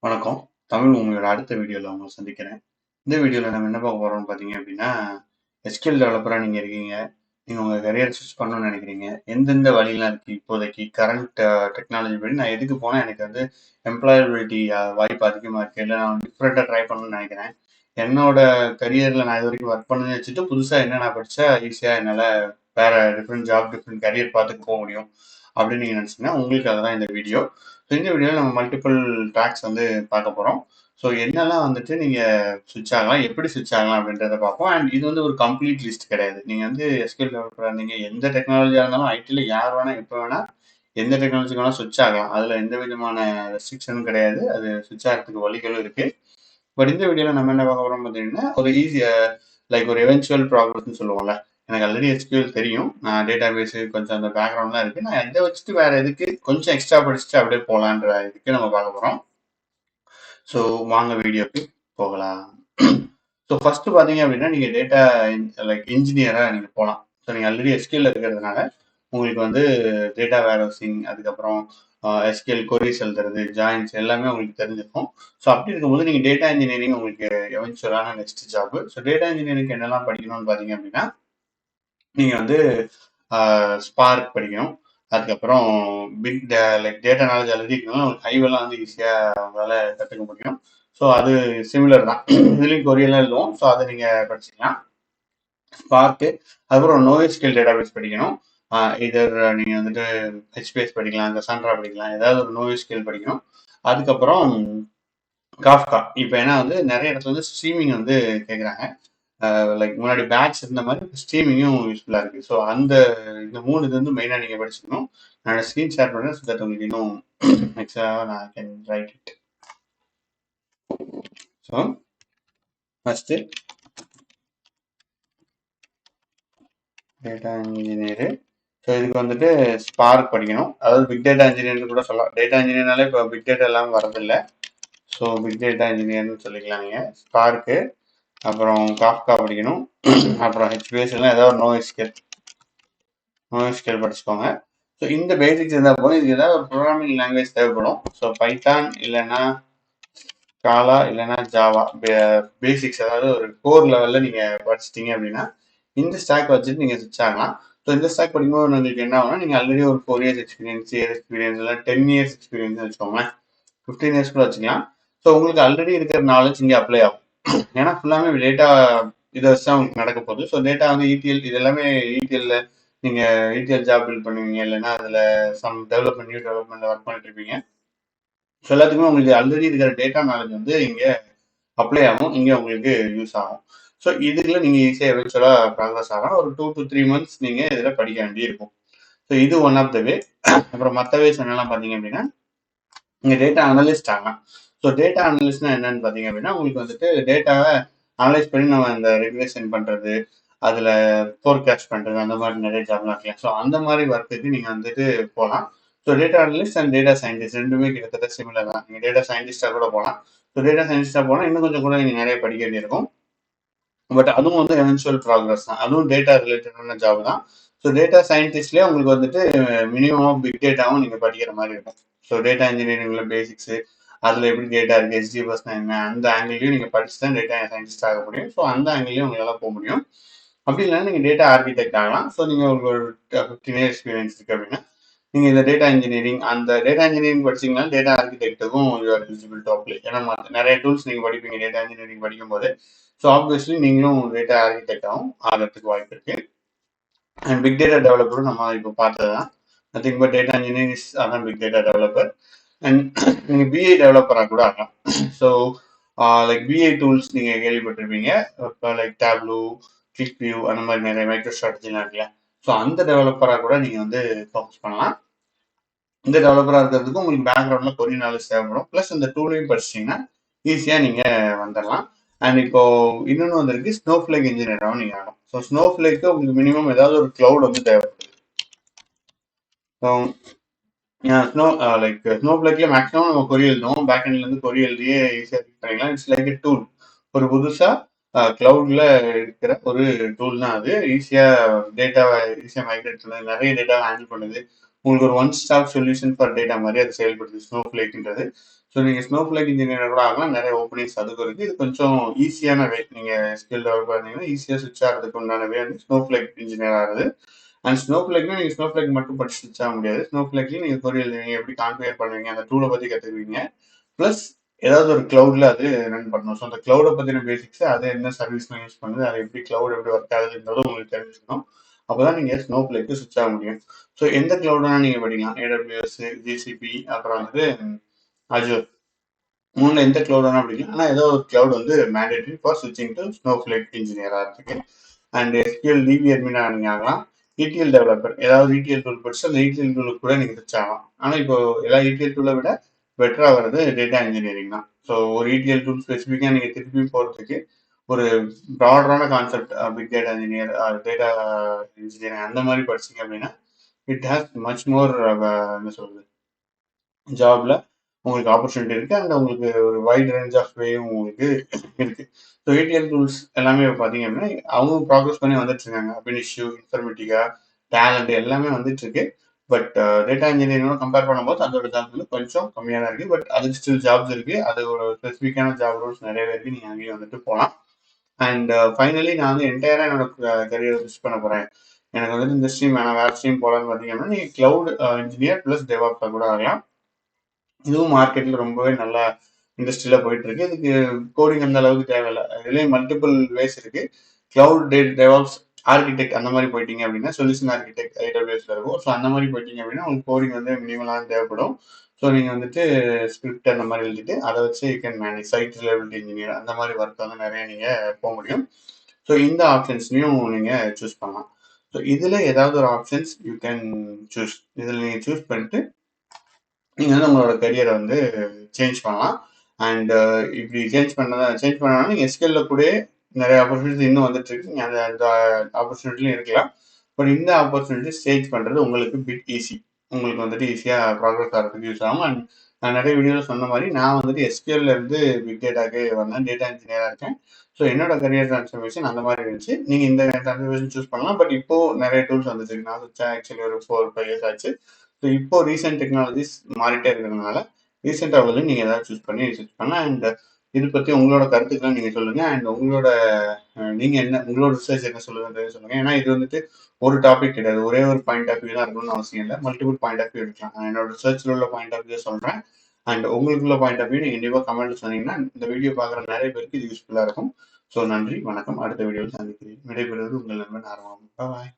வணக்கம். தமிழ் உங்களோட அடுத்த வீடியோல உங்கள சந்திக்கிறேன். இந்த வீடியோல நம்ம என்ன பார்க்க போறோம்னு பார்த்தீங்க அப்படின்னா, எஸ்கியூஎல் டெவலப்பரா நீங்க இருக்கீங்க. நீங்க உங்க கரியர் ஸ்விட்ச் பண்ணணும்னு நினைக்கிறீங்க. எந்தெந்த வழிலாம் இருக்கு இப்போதைக்கு கரண்ட் டெக்னாலஜி படி நான் எதுக்கு போனா எனக்கு வந்து எம்ப்ளாயபிலிட்டி வாய்ப்பு அதிகமா இருக்கு. இல்ல நான் டிஃபரெண்ட்டா ட்ரை பண்ணணும்னு நினைக்கிறேன். என்னோட கரியர்ல நான் இதுவரைக்கும் ஒர்க் பண்ணதை வச்சுட்டு புதுசா என்ன நான் படிச்சா ஈஸியா என்னால வேற டிஃபரெண்ட் ஜாப், டிஃபரெண்ட் கரியர் பாத்துக்கு போக முடியும் அப்படின்னு நீங்க நினைச்சீங்கன்னா உங்களுக்காக தான் இந்த வீடியோ. இந்த வீடியோவில் நம்ம மல்டிபிள் ட்ராக்ஸ் வந்து பார்க்க போகிறோம். ஸோ என்னெல்லாம் வந்துட்டு நீங்கள் ஸ்விட்ச் ஆகலாம், எப்படி ஸ்விட்ச் ஆகலாம் அப்படின்றத பார்ப்போம். அண்ட் இது வந்து ஒரு கம்ப்ளீட் லிஸ்ட் கிடையாது. நீங்கள் வந்து எஸ்கியூஎல் டெவலப்பராக இருந்தீங்க, எந்த டெக்னாலஜியாக இருந்தாலும் ஐடியில் யார் வேணால் எப்போ வேணால் எந்த டெக்னாலஜிக்கு வேணால் ஸ்விட்ச் ஆகலாம். அதில் எந்த விதமான ரெஸ்ட்ரிக்ஷனும் கிடையாது. அது ஸ்விட்ச் ஆகிறதுக்கு வழிகளும் இருக்குது. பட் இந்த வீடியோவில் நம்ம என்ன பார்க்க போகிறோம் பார்த்தீங்கன்னா, ஒரு லைக் ஒரு எவென்ச்சுவல் ப்ராக்ரஸ்ன்னு சொல்லுவோம்ல. எனக்கு ஆல்ரெடி எஸ்கியூஎல் தெரியும். நான் டேட்டா பேஸு கொஞ்சம் அந்த பேக்ரவுண்ட்லாம் இருக்குது. நான் இதை வச்சுட்டு வேறு எதுக்கு கொஞ்சம் எக்ஸ்ட்ரா படிச்சுட்டு அப்படியே போகலான்ற இதுக்கு நம்ம பார்க்க போகிறோம். ஸோ வாங்க வீடியோக்கு போகலாம். ஸோ ஃபஸ்ட்டு பார்த்தீங்க அப்படின்னா, நீங்கள் டேட்டா லைக் இன்ஜினியராக நீங்கள் போகலாம். ஸோ நீங்கள் ஆல்ரெடி எஸ்கியூஎல் இருக்கிறதுனால உங்களுக்கு வந்து டேட்டா வேர்ஹவுசிங், அதுக்கப்புறம் எஸ்கியூஎல் கொரிஸ் எழுதுறது, ஜாயின்ஸ் எல்லாமே உங்களுக்கு தெரிஞ்சிருக்கும். ஸோ அப்படி இருக்கும்போது நீங்கள் டேட்டா இன்ஜினியரிங் உங்களுக்கு எவென்ச்சுவலான next job. So data engineering என்னெல்லாம் படிக்கணும்னு பார்த்தீங்க அப்படின்னா, நீங்கள் வந்து ஸ்பார்க் படிக்கணும். அதுக்கப்புறம் big like data knowledge already இருக்கனால உங்களுக்கு ஹைவெல்லாம் வந்து ஈஸியாக உங்களால் கற்றுக்க முடியும். ஸோ அது சிமிலர் தான். இதுலேயும் கொரியெல்லாம் எழுதுவோம். ஸோ அதை நீங்கள் படிச்சிக்கலாம். ஸ்பார்க்கு, அதுக்கப்புறம் நோஎஸ்கியூஎல் டேட்டாபேஸ் படிக்கணும். இதர் நீங்கள் வந்துட்டு ஹெச்பிஎஸ் படிக்கலாம், கசாண்ட்ரா படிக்கலாம், ஏதாவது ஒரு நோஎஸ்கியூஎல் படிக்கணும். அதுக்கப்புறம் காஃப்கா. இப்போ ஏன்னா வந்து நிறைய இடத்துல வந்து ஸ்ட்ரீமிங் வந்து கேட்குறாங்க. லைக் முன்னாடி பேட்ச் இருந்த மாதிரி ஸ்ட்ரீமிங்கும் யூஸ்ஃபுல்லாக இருக்குது. ஸோ இந்த 3 இது வந்து மெயினாக நீங்கள் படிச்சுக்கணும். நான் ஸ்க்ரீன் ஷேர் பண்ணுறேன். ஸோ தட் உங்களுக்கு இன்னும் எக்ஸ்ட்ராவாக நான் can write it. So first data engineer. So இதுக்கு வந்துட்டு ஸ்பார்க் படிக்கணும். அதாவது பிக் டேட்டா இன்ஜினியர்னு கூட சொல்லலாம். டேட்டா இன்ஜினியர்னாலே இப்போ பிக் டேட்டா எல்லாம் வரதில்லை. ஸோ பிக் டேட்டா இன்ஜினியர்னு சொல்லிக்கலாம் நீங்கள். ஸ்பார்க்கு, அப்புறம் காஃப்கா படிக்கணும். அப்புறம் ஹெச்பிஎஸ் எல்லாம் ஏதாவது நோஎஸ்கியூஎல் படிச்சுக்கோங்க. ஸோ இந்த பேசிக்ஸ் இருந்தால் போதும். இதுக்கு ஏதாவது ஒரு ப்ரோக்ராமிங் லாங்குவேஜ் தேவைப்படும். ஸோ பைத்தான் இல்லைன்னா ஸ்காலா இல்லைன்னா ஜாவா பேசிக்ஸ், அதாவது ஒரு கோர் லெவலில் நீங்கள் படிச்சிட்டிங்க அப்படின்னா இந்த ஸ்டாக் வச்சுட்டு நீங்கள் ஸ்விட்ச் ஆகலாம். ஸோ இந்த ஸ்டாக் படிக்கும்போது உங்களுக்கு என்ன ஆகும்னா, நீங்கள் ஆல்ரெடி ஒரு 4 இயர்ஸ் எக்ஸ்பீரியன்ஸ், இயர் எக்ஸ்பீரியன்ஸ், இல்லை 10 இயர்ஸ் எக்ஸ்பீரியன்ஸ் வச்சுக்கோங்களேன். 15 இயர்ஸ் கூட வச்சுக்கலாம். ஸோ உங்களுக்கு ஆல்ரெடி இருக்கிற நாலேஜ் இங்கே அப்ளை ஆகும். ஏன்னா ஃபுல்லாமே டேட்டா இதை வச்சு தான் உங்களுக்கு நடக்க போகுது. ஸோ டேட்டா வந்து இடிஎல், இது எல்லாமே இடிஎல்ல நீங்கள் இடிஎல் ஜாப் பில்ட் பண்ணுவீங்க, இல்லைன்னா அதில் சம் டெவலப்மெண்ட், நியூ டெவலப்மெண்ட்ல ஒர்க் பண்ணிட்டு இருப்பீங்க. ஸோ எல்லாத்துக்குமே உங்களுக்கு ஆல்ரெடி இருக்கிற டேட்டா நாலேஜ் வந்து இங்கே அப்ளை ஆகும், இங்கே உங்களுக்கு யூஸ் ஆகும். ஸோ இதுல நீங்கள் ஈஸியாக எவென்ச்சுவலாக ப்ராக்ரஸ் ஆகலாம். ஒரு 2 to 3 months நீங்கள் இதில் படிக்க வேண்டி இருக்கும். ஸோ இது ஒன் ஆஃப் த வே. அப்புறம் மற்ற வேஸ் என்னெல்லாம் பார்த்தீங்க அப்படின்னா, நீங்கள் டேட்டா அனலிஸ்ட் ஆகலாம். ஸோ டேட்டா அனலிஸ்ட்னா என்னன்னு பார்த்தீங்க அப்படின்னா, உங்களுக்கு வந்துட்டு டேட்டாவை அனலைஸ் பண்ணி நம்ம இந்த ரெகுலேஷன் பண்ணுறது, அதில் ஃபோர்காஸ்ட் பண்ணுறது, அந்த மாதிரி நிறைய ஜாப்லாம் இருக்கலாம். ஸோ அந்த மாதிரி ஒர்க்குக்கு நீங்கள் வந்துட்டு போகலாம். So data analyst and data scientist ரெண்டுமே கிட்டத்தட்ட சிமிலர் தான். நீங்கள் டேட்டா சயின்டிஸ்டாக கூட போகலாம். ஸோ டேட்டா சயின்டிஸ்டாக போனால் இன்னும் கொஞ்சம் கூட நீங்கள் நிறைய படிக்க வேண்டியிருக்கும். பட் அதுவும் வந்து எவென்ச்சுவல் ப்ராக்ரஸ் தான். அதுவும் டேட்டா ரிலேட்டடான ஜாப் தான். ஸோ டேட்டா சயின்டிஸ்ட்லேயே உங்களுக்கு வந்துட்டு மினிமம் பிக் டேட்டாவும் நீங்கள் படிக்கிற மாதிரி இருக்கும். ஸோ டேட்டா இன்ஜினியரிங்ல பேசிக்ஸு, அதில் எப்படி டேட்டா இருக்குது, எஸ்டிஎஃப்எஸ்னா என்ன, அந்த ஆங்கிலையும் நீங்கள் படிச்சு தான் டேட்டா சயின்டிஸ்ட் ஆக முடியும். ஸோ அந்த ஆங்கிலையும் உங்களால் போக முடியும். அப்படி இல்லைன்னா நீங்கள் டேட்டா ஆர்கிடெக்ட் ஆகலாம். ஸோ நீங்கள் உங்களுக்கு ஒரு 15 இயர் எக்ஸ்பீரியன்ஸ் இருக்குது அப்படின்னா நீங்கள் இந்த டேட்டா இன்ஜினியரிங், அந்த டேட்டா இன்ஜினியரிங் படிச்சிங்கன்னா டேட்டா ஆர்கிடெக்ட்டுக்கும் யூஆர் எலிஜிபிள் டு அப்ளை. ஏன்னா நிறைய டூல்ஸ் நீங்கள் படிப்பீங்க டேட்டா இன்ஜினியரிங் படிக்கும்போது. ஸோ ஆப்வியஸ்லி நீங்களும் டேட்டா ஆர்கிடெக்டாகவும் ஆகிறதுக்கு வாய்ப்பு இருக்கு. அண்ட் பிக் டேட்டா டெவலப்பரும் நம்ம இப்போ பார்த்தது தான். நத்திங் பட் டேட்டா இன்ஜினியரிங் அதான் பிக் டேட்டா டெவலப்பர். அண்ட் நீங்கள் பிஐ டெவலப்பராக கூட ஆகலாம். ஸோ லைக் பிஐ டூல்ஸ் நீங்கள் கேள்விப்பட்டிருப்பீங்க. இப்போ லைக் டேப்லூ, கிளிக் வியூ, அந்த மாதிரி நிறைய மைக்ரோ ஸ்ட்ராட்டஜிலாம் இருக்குல்ல. ஸோ அந்த டெவலப்பராக கூட நீங்கள் வந்து ஃபோக்கஸ் பண்ணலாம். இந்த டெவலப்பராக இருக்கிறதுக்கு உங்களுக்கு பேக்ரவுண்டில் கொரியன் நாலேஜ் தேவைப்படும். ப்ளஸ் இந்த டூலையும் படிச்சிட்டிங்கன்னா ஈஸியாக நீங்கள் வந்துடலாம். அண்ட் இப்போ இன்னொன்று வந்திருக்கு, ஸ்னோஃப்ளேக் இன்ஜினியராகவும் நீங்கள் ஆகலாம். ஸோ ஸ்னோஃப்ளேக்கு உங்களுக்கு மினிமம் ஏதாவது ஒரு க்ளவுட் வந்து தேவைப்படுது. ஸோ ஸ்னோஃப்ளேக்ல மேக்ஸிமம் நம்ம கொரி எழுதுவோம். பேக் எண்ட்லேருந்து கொரி எழுதியே ஈஸியாக ரீட் பண்ணிக்கலாம். It's like a tool. ஒரு புதுசாக க்ளவுடில் இருக்கிற ஒரு டூல் தான் அது. ஈஸியாக டேட்டாவை மைக்ரேட் பண்ணுது, நிறைய டேட்டாவை ஹேண்டில் பண்ணுது. உங்களுக்கு ஒரு one stop solution for data மாதிரி அது செயல்படுது ஸ்னோஃப்ளேக்ன்றது. ஸோ நீங்கள் ஸ்னோஃப்ளேக் இன்ஜினியர் கூட ஆகலாம், நிறைய ஓப்பனிங்ஸ் அதுக்கு இருக்குது. இது கொஞ்சம் ஈஸியான வே, நீங்கள் ஸ்கில் டெவலப் பண்ணீங்கன்னா ஈஸியாக ஸ்விட்ச் ஆகிறதுக்கு உண்டான வே வந்து ஸ்னோஃப்ளேக் இன்ஜினியர் ஆகுது. அண்ட் ஸ்னோஃப்ளேக்னா நீங்கள் ஸ்னோஃப்ளேக் மட்டும் படிச்சு ஸ்விட்ச் ஆக முடியாது. ஸ்னோஃப்ளேக்லையும் நீங்கள் கொரி எழுதுவீங்க, எப்படி கான்ஃபிகர் பண்ணுவீங்க, அந்த டூலை பற்றி கற்றுக்குவீங்க. ப்ளஸ் ஏதாவது ஒரு கிளவுட்ல அது ரன் பண்ணணும். ஸோ அந்த கிளவுடை பற்றின பேசிக்ஸ், அது என்ன சர்வீஸ்லாம் யூஸ் பண்ணுது, அது எப்படி கிளவுட் எப்படி ஒர்க் ஆகுதுன்றதும் உங்களுக்கு தெரிஞ்சுக்கணும். அப்போதான் நீங்கள் ஸ்னோஃப்ளேக்கு ஸ்விட்ச் ஆக முடியும். ஸோ எந்த கிளவுட்னா நீங்கள் படிக்கலாம், AWS, GCP, அப்புறம் வந்து அஜூர். மூணுல எந்த கிளவுட் வேணா படிக்கலாம். ஆனால் ஏதோ ஒரு கிளவுட் வந்து மேண்டேட்டரி ஃபார் ஸ்விட்சிங் டு ஸ்னோஃப்ளேக் இன்ஜினியர் ஆகிறதுக்கு. அண்ட் SQL DB அட்மினா நீங்க ஆகலாம். ETL டெவலப்பர், ஏதாவது ETL டூல் படிச்சு அந்த ETL டூலுக்கு கூட நீங்க ஸ்விட்ச் ஆகலாம். ஆனால் இப்போ எல்லா ETL டூலை விட பெட்டரா வர்றது டேட்டா இன்ஜினியரிங் தான். ஸோ ஒரு ETL டூல் ஸ்பெசிஃபிக்காக நீங்க திருப்பி போறதுக்கு ஒரு ப்ராடரான concept, big data engineer, data engineering அந்த மாதிரி படிச்சீங்க அப்படின்னா இட் ஹேஸ் மச் மோர் என்ன சொல்றது, ஜாப்ல உங்களுக்கு ஆப்பர்ச்சுனிட்டி இருக்கு. அண்ட் உங்களுக்கு ஒரு வைட் ரேஞ்ச் ஆஃப் வேவும் உங்களுக்கு இருக்கு. ஸோ ETL டூல்ஸ் எல்லாமே பார்த்தீங்க அப்படின்னா அவங்க ப்ராக்ரஸ் பண்ணி வந்துட்டு இருக்காங்க. அபினிஷ்யூ, இன்ஃபர்மேட்டிகா, டேலண்ட் எல்லாமே வந்துட்டு இருக்கு. பட் டேட்டா இன்ஜினியரிங்கோட கம்பேர் பண்ணும்போது அதோட ஜாப் வந்து கொஞ்சம் கம்மியாக தான் இருக்கு. பட் அதுக்கு ஸ்டில் ஜாப்ஸ் இருக்கு. அது ஒரு ஸ்பெசிஃபிக்கான ஜாப் ரோல்ஸ் நிறையவே இருக்கு. நீங்க அங்கேயும் வந்துட்டு போகலாம். அண்ட் ஃபைனலி நான் வந்து என்டையரா என்னோட கரியர் ஸ்விட்ச் பண்ண போறேன், எனக்கு வந்துட்டு இந்த ஸ்ட்ரீம் வேணாம் வேற ஸ்ட்ரீம் போகலான்னு பார்த்தீங்கன்னா நீங்க கிளவுட் இன்ஜினியர் பிளஸ் டெவாப்ஸா கூட ஆகலாம். இதுவும் மார்க்கெட்ல ரொம்பவே நல்லா இண்டஸ்ட்ரியில போயிட்டு இருக்கு. இதுக்கு கோடிங் அந்த அளவுக்கு தேவையில்லை. இதுலயும் மல்டிபிள் வேஸ் இருக்கு. கிளவுட் டெவாப்ஸ் ஆர்கிடெக்ட் அந்த மாதிரி போயிட்டீங்க அப்படின்னா சொல்யூஷன் ஆர்கிடெக்ட் AWSல இருக்கும். ஸோ அந்த மாதிரி போயிட்டீங்க அப்படின்னா உங்களுக்கு கோடிங் வந்து மினிமலாக தேவைப்படும். ஸோ நீங்க வந்துட்டு ஸ்கிரிப்ட் அந்த மாதிரி எழுதிட்டு அதை வச்சு you can manage site reliability engineer அந்த மாதிரி ஒர்க் வந்து நிறைய நீங்க போக முடியும். ஸோ இந்த ஆப்ஷன்ஸ்லையும் நீங்க சூஸ் பண்ணலாம். ஸோ இதுல ஏதாவது ஒரு ஆப்ஷன்ஸ் யூ கேன் சூஸ். இதில் நீங்க சூஸ் பண்ணிட்டு நீங்கள் வந்து உங்களோட கரியரை வந்து சேஞ்ச் பண்ணலாம். அண்ட் இப்படி சேஞ்ச் பண்ணாலும் நீங்கள் எஸ்கேலில் கூட நிறைய ஆப்பர்ச்சுனிட்டி இன்னும் வந்துட்டு இருக்கு. நீங்கள் அந்த ஆப்பர்ச்சுனிட்டிலையும் இருக்கலாம். பட் இந்த ஆப்பர்ச்சுனிட்டி சேஞ்ச் பண்ணுறது உங்களுக்கு பிட் ஈஸி. உங்களுக்கு வந்துட்டு ஈஸியாக ப்ராக்ரஸ் ஆகிறதுக்கு யூஸ் ஆகும். அண்ட் நான் நிறைய வீடியோவில் சொன்ன மாதிரி நான் வந்துட்டு SQL இருந்து பிக் டேட்டாக்கு வந்தேன், டேட்டா இன்ஜினியராக இருக்கேன். ஸோ என்னோட கரியர் ட்ரான்ஸ்ஃபர்மேஷன் அந்த மாதிரி இருந்துச்சு. நீங்கள் இந்த ட்ரான்ஸ்ஃபர்மேஷன் சூஸ் பண்ணலாம். பட் இப்போ நிறைய டூல்ஸ் வந்துச்சு. நான் ஆக்சுவலி ஒரு 4-5 இயர்ஸ் ஆச்சு. ஸோ இப்போ ரீசெண்ட் டெக்னாலஜிஸ் மாறிட்டே இருக்கிறதுனால ரீசெண்டாக வந்து நீங்கள் ஏதாவது சூஸ் பண்ணி ரிசர்ச் பண்ணலாம். அண்ட் இது பற்றி உங்களோட கருத்துக்களை நீங்கள் சொல்லுங்கள். அண்ட் உங்களோட நீங்கள் என்ன உங்களோட ரிசர்ச் என்ன சொல்லுங்கன்றது சொல்லுங்கள். ஏன்னா இது வந்துட்டு ஒரு டாபிக் கிடையாது, ஒரே ஒரு பாயிண்ட் ஆஃப் வியூ தான் இருக்கணும்னு அவசியம் இல்லை. மல்டிபிள் பாயிண்ட் ஆஃப் வியூ எடுக்கலாம். நான் என்னோட ரிசர்ச்சில் உள்ள பாயிண்ட் ஆஃப் வியூ சொல்கிறேன். அண்ட் உங்களுக்குள்ள பாயிண்ட் ஆஃப் வியூ நீங்கள் கண்டிப்பாக கமெண்ட்ல சொன்னீங்கன்னா இந்த வீடியோ பார்க்குற நிறைய பேருக்கு இது யூஸ்ஃபுல்லாக இருக்கும். ஸோ நன்றி, வணக்கம். அடுத்த வீடியோவில் சந்திக்கிறேன். விடைபெறுவது உங்கள் நண்பன் ஆர்வம். பாய்.